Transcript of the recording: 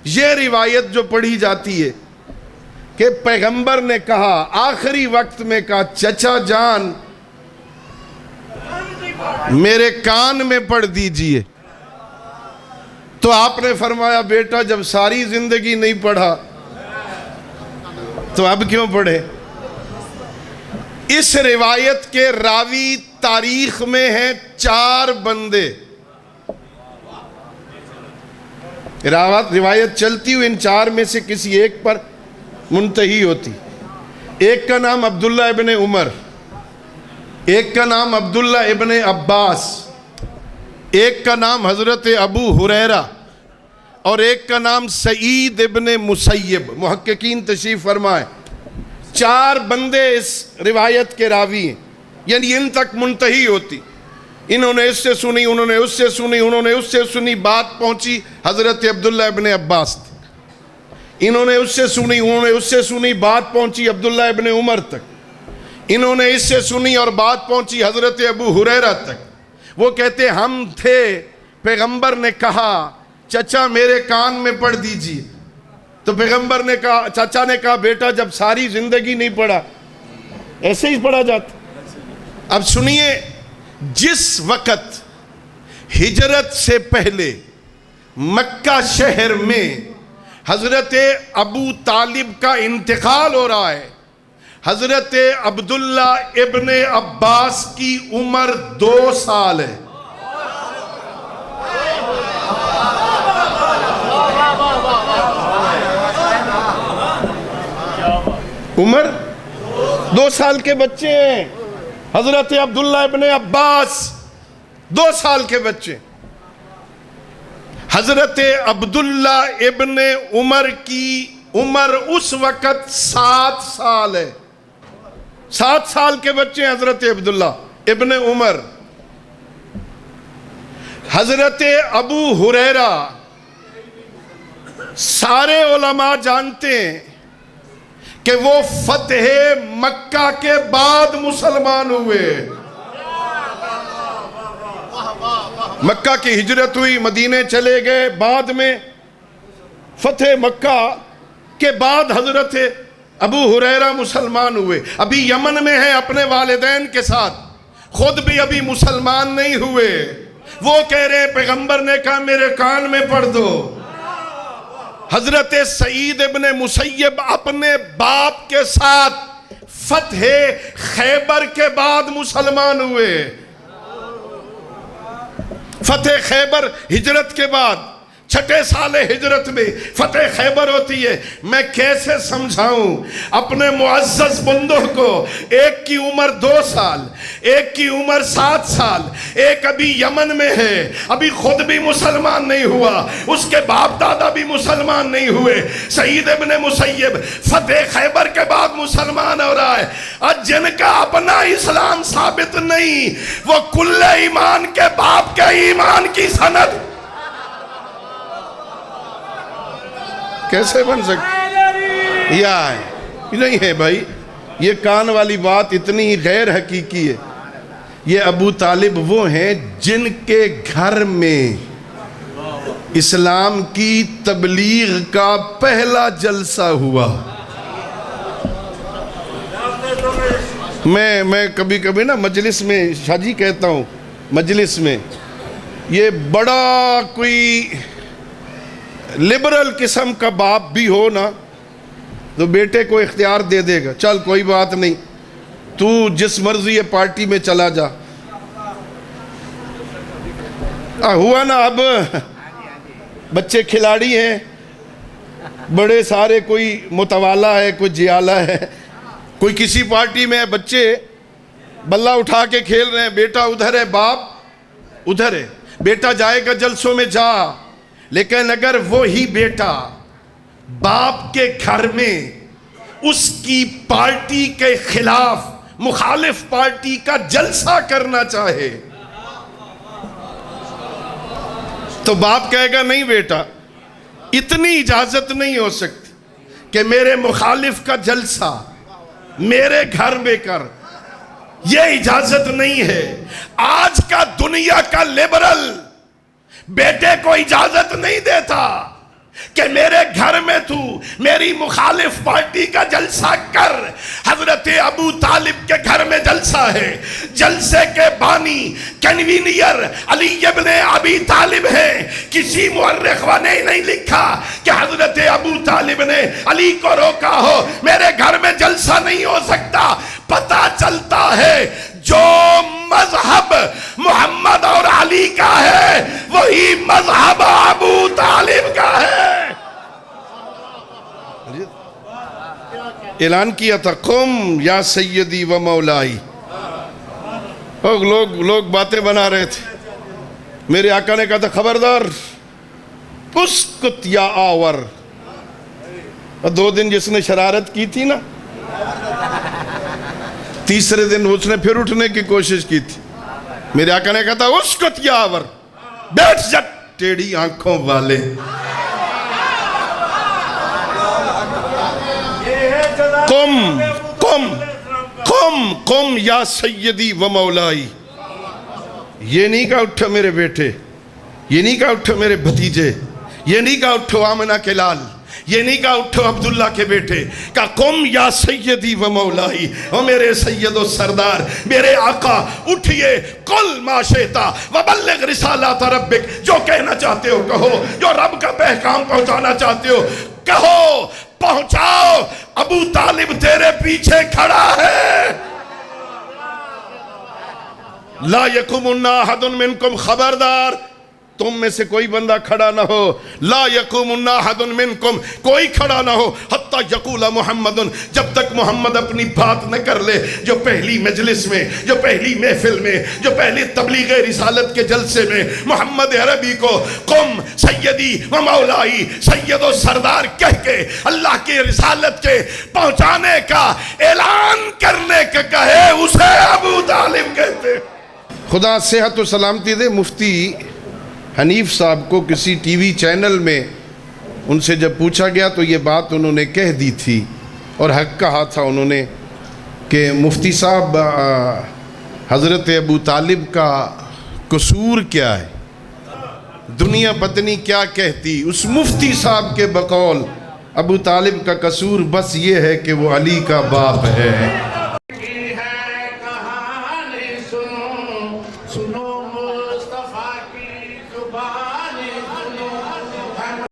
یہ روایت جو پڑھی جاتی ہے کہ پیغمبر نے کہا آخری وقت میں کہا چچا جان میرے کان میں پڑھ دیجئے، تو آپ نے فرمایا بیٹا جب ساری زندگی نہیں پڑھا تو اب کیوں پڑھے؟ اس روایت کے راوی تاریخ میں ہیں 4 بندے. روایت چلتی ہوئی ان 4 میں سے کسی ایک پر منتہی ہوتی. ایک کا نام عبداللہ ابن عمر، ایک کا نام عبداللہ ابن عباس، ایک کا نام حضرت ابو ہریرہ اور ایک کا نام سعید ابن مسیب. محققین تشریف فرمائے 4 بندے اس روایت کے راوی ہیں، یعنی ان تک منتہی ہوتی. انہوں نے اس سے سنی، انہوں نے اس سے سنی، انہوں نے اس سے سنی، بات پہنچی حضرت عبداللہ ابن عباس تک. انہوں نے اس سے سنی، انہوں نے اس سے سنی، بات پہنچی عبداللہ ابن عمر تک. انہوں نے اس سے سنی اور بات پہنچی حضرت ابو ہریرہ تک. وہ کہتے ہم تھے، پیغمبر نے کہا چچا میرے کان میں پڑھ دیجئے، تو پیغمبر نے کہا، چچا نے کہا بیٹا جب ساری زندگی نہیں پڑھا ایسے ہی پڑھا جاتا. اب سنیے، جس وقت ہجرت سے پہلے مکہ شہر میں حضرت ابو طالب کا انتقال ہو رہا ہے، حضرت عبداللہ ابن عباس کی عمر 2 سال ہے. عمر 2 سال کے بچے ہیں. حضرت عبداللہ ابن عباس 2 سال کے بچے. حضرت عبداللہ ابن عمر کی عمر اس وقت 7 سال ہے. 7 سال کے بچے ہیں حضرت عبداللہ ابن عمر. حضرت ابو ہریرہ سارے علماء جانتے ہیں کہ وہ فتح مکہ کے بعد مسلمان ہوئے. مکہ کی ہجرت ہوئی، مدینہ چلے گئے، بعد میں فتح مکہ کے بعد حضرت ابو ہریرہ مسلمان ہوئے. ابھی یمن میں ہیں اپنے والدین کے ساتھ، خود بھی ابھی مسلمان نہیں ہوئے. وہ کہہ رہے ہیں پیغمبر نے کہا میرے کان میں پڑھ دو. حضرت سعید ابن مسیب اپنے باپ کے ساتھ فتح خیبر کے بعد مسلمان ہوئے. فتح خیبر ہجرت کے بعد 6 سال ہجرت میں فتح خیبر ہوتی ہے. میں کیسے سمجھاؤں اپنے معزز بندوں کو، ایک کی عمر 2 سال، ایک کی عمر 7 سال، ایک ابھی یمن میں ہے، ابھی خود بھی مسلمان نہیں ہوا، اس کے باپ دادا بھی مسلمان نہیں ہوئے. سعید ابن مسیب فتح خیبر کے بعد مسلمان ہو رہا ہے. اور جن کا اپنا اسلام ثابت نہیں، وہ کل ایمان کے باپ کے ایمان کی سند کیسے بن سکتی؟ یہ نہیں ہے بھائی، یہ کان والی بات اتنی غیر حقیقی ہے. یہ ابو طالب وہ ہیں جن کے گھر میں اسلام کی تبلیغ کا پہلا جلسہ ہوا. میں کبھی کبھی نا مجلس میں شاجی کہتا ہوں، مجلس میں یہ بڑا کوئی لبرل قسم کا باپ بھی ہو نا تو بیٹے کو اختیار دے دے گا، چل کوئی بات نہیں تو جس مرضی پارٹی میں چلا جا. ہوا نا، اب بچے کھلاڑی ہیں بڑے سارے، کوئی متوالا ہے، کوئی جیالہ ہے، کوئی کسی پارٹی میں ہے، بچے بلہ اٹھا کے کھیل رہے ہیں، بیٹا ادھر ہے باپ ادھر ہے. بیٹا جائے گا جلسوں میں جا، لیکن اگر وہی بیٹا باپ کے گھر میں اس کی پارٹی کے خلاف مخالف پارٹی کا جلسہ کرنا چاہے تو باپ کہے گا نہیں بیٹا اتنی اجازت نہیں ہو سکتی کہ میرے مخالف کا جلسہ میرے گھر میں کر. یہ اجازت نہیں ہے. آج کا دنیا کا لبرل بیٹے کو اجازت نہیں دیتا کہ میرے گھر میں تو میری مخالف پارٹی کا جلسہ کر. حضرت ابو طالب کے گھر میں جلسہ ہے. جلسے کے بانی کنوینئر علی ابن ابی طالب ہے. کسی مورخ نے نہیں لکھا کہ حضرت ابو طالب نے علی کو روکا ہو میرے گھر میں جلسہ نہیں ہو سکتا. پتہ چلتا ہے جو مذہب محمد اور علی کا ہے وہی مذہب ابو طالب کا ہے. اعلان کیا تھا قم یا سیدی و مولائی. لوگ باتیں بنا رہے تھے. میرے آقا نے کہا تھا خبردار اسکت یا آور. 2 دن جس نے شرارت کی تھی نا تیسرے دن اس نے پھر اٹھنے کی کوشش کی تھی. میرے آقا نے کہا تھا اسکت یا آور بیٹھ جا ٹیڑھی آنکھوں والے. قم قم قم قم یا سیدی و مولائی. یہ نہیں کہا اٹھو میرے بیٹے, یہ نہیں کہا اٹھو میرے بھتیجے, یہ نہیں کہا اٹھو آمنہ کے لال, یہ نہیں کہا اٹھو عبداللہ کے بیٹے. کہا قم یا سیدی و مولائی, او میرے سید و سردار میرے آقا اٹھئے. قل ما شئتا وبلغ رسالات ربک, جو کہنا چاہتے ہو کہو, جو رب کا پیغام پہنچانا چاہتے ہو کہو, پہنچاؤ. ابو طالب تیرے پیچھے کھڑا ہے. لا یقومن احد منکم, خبردار تم میں سے کوئی بندہ کھڑا نہ ہو. لا یقومن احد منکم, کوئی کھڑا نہ ہو. حتی یقول محمد, جب تک محمد اپنی بات نہ کر لے. جو پہلی مجلس میں, جو پہلی محفل میں, جو پہلی تبلیغ رسالت کے جلسے میں محمد عربی کو قم سیدی و مولائی, سید و سردار کہہ کے اللہ کی رسالت کے پہنچانے کا اعلان کرنے کا کہے, اسے ابو طالب کہتے. خدا صحت و سلامتی دے. مفتی حنیف صاحب کو کسی ٹی وی چینل میں ان سے جب پوچھا گیا تو یہ بات انہوں نے کہہ دی تھی اور حق کہا تھا انہوں نے کہ مفتی صاحب حضرت ابو طالب کا قصور کیا ہے, دنیا پتنی کیا کہتی. اس مفتی صاحب کے بقول ابو طالب کا قصور بس یہ ہے کہ وہ علی کا باپ ہے.